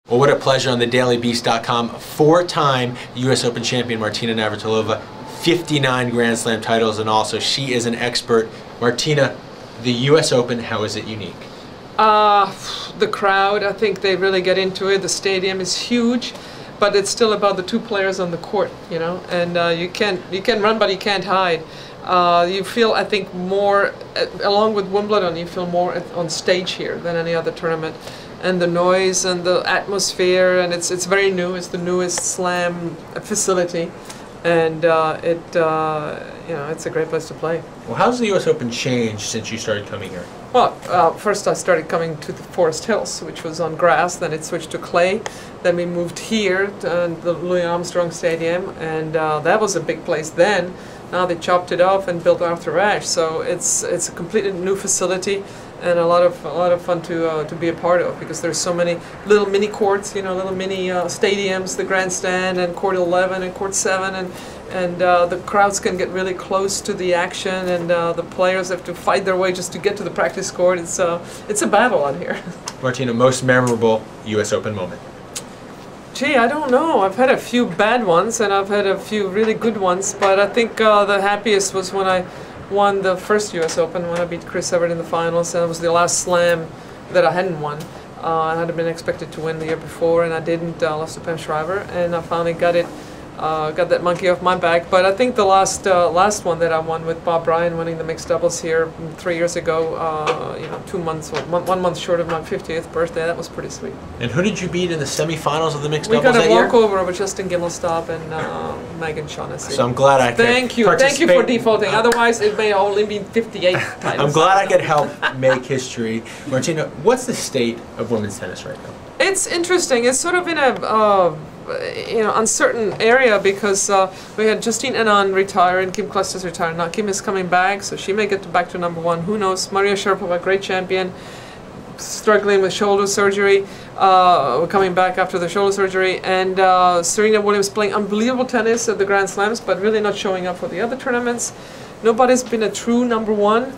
Well, what a pleasure on the dailybeast.com. Four-time U.S. Open champion Martina Navratilova, 59 Grand Slam titles and all, so she is an expert. Martina, the U.S. Open, how is it unique? The crowd, I think they really get into it. The stadium is huge, but it's still about the two players on the court, you know, and you can run, but you can't hide. You feel, I think, more, along with Wimbledon, you feel more on stage here than any other tournament. And the noise and the atmosphere, and it's very new. It's the newest slam facility, and you know, it's a great place to play. Well, how's the U.S. Open changed since you started coming here? Well, first I started coming to the Forest Hills, which was on grass. Then it switched to clay. Then we moved here to the Louis Armstrong Stadium, and that was a big place then. Now they chopped it off and built Arthur Ashe, so it's a completely new facility and a lot of fun to be a part of, because there's so many little mini courts, you know, little mini stadiums, the grandstand and court 11 and court 7, and the crowds can get really close to the action, and the players have to fight their way just to get to the practice court. It's a battle out here. Martina, most memorable U.S. Open moment? Gee, I don't know. I've had a few bad ones and I've had a few really good ones, but I think the happiest was when I won the first U.S. Open, when I beat Chris Evert in the finals, and it was the last slam that I hadn't won. I had been expected to win the year before, and I didn't. Lost to Pam Shriver, and I finally got that monkey off my back. But I think the last one that I won with Bob Bryan, winning the mixed doubles here 3 years ago, you know, 2 months, or 1 month short of my 50th birthday, that was pretty sweet. And who did you beat in the semifinals of the mixed doubles that year? We got a walkover over Justin Gimelstob and Megan Shaughnessy. So I'm glad I could Thank you for defaulting. Otherwise, it may only be 58 titles. I'm glad I could help make history. Martina, what's the state of women's tennis right now? It's interesting. It's sort of in a you know, uncertain area, because we had Justine Henin retire and Kim Clijsters retire. Now Kim is coming back, so she may get back to #1. Who knows? Maria Sharapova, great champion, struggling with shoulder surgery, coming back after the shoulder surgery, and Serena Williams playing unbelievable tennis at the Grand Slams, but really not showing up for the other tournaments. Nobody's been a true #1.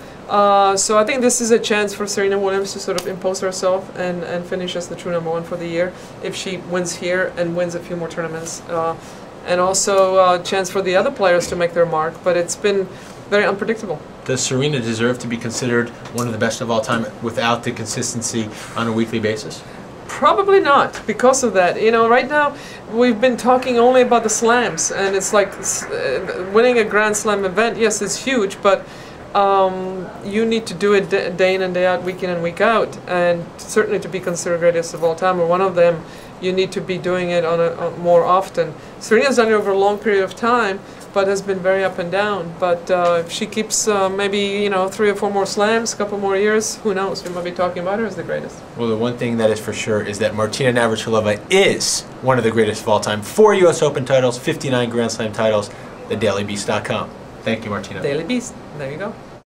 So I think this is a chance for Serena Williams to sort of impose herself and finish as the true #1 for the year, if she wins here and wins a few more tournaments. And also a chance for the other players to make their mark, but it's been very unpredictable. Does Serena deserve to be considered one of the best of all time without the consistency on a weekly basis? Probably not, because of that. You know, right now we've been talking only about the slams, and it's like winning a Grand Slam event, yes, it's huge, but you need to do it day in and day out, week in and week out, and certainly to be considered greatest of all time, or one of them, you need to be doing it on more often. Serena's done it over a long period of time, but has been very up and down. But if she keeps maybe, you know, 3 or 4 more slams, a couple more years, who knows? We might be talking about her as the greatest. Well, the one thing that is for sure is that Martina Navratilova is one of the greatest of all time. 4 U.S. Open titles, 59 Grand Slam titles. TheDailyBeast.com. Thank you, Martina. Daily Beast. There you go.